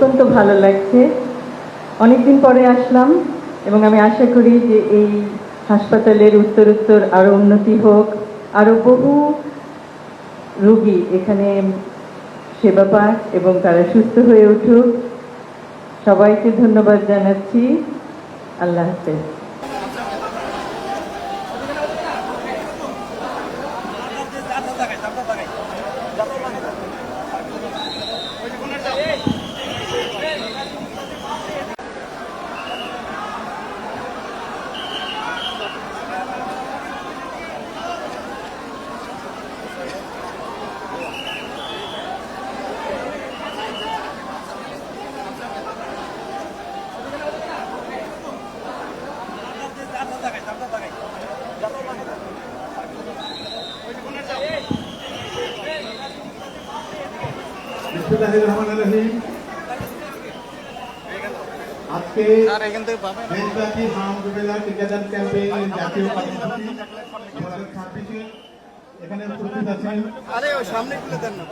অত্যন্ত ভালো লাগছে। অনেকদিন পরে আসলাম এবং আমি আশা করি যে এই হাসপাতালের উত্তরোত্তর আরও উন্নতি হোক, আরও বহু রোগী এখানে সেবা পাক এবং তারা সুস্থ হয়ে উঠুক। সবাইকে ধন্যবাদ জানাচ্ছি। আল্লাহ হাফেজ। আজকে দেশব্যাপী হাম রুবেলা টিকাদান ক্যাম্পেইন জাতীয় কর্মসূচি 2026 এখানে উপস্থিত আছেন। আরে ওই সামনে খুলে দেন না।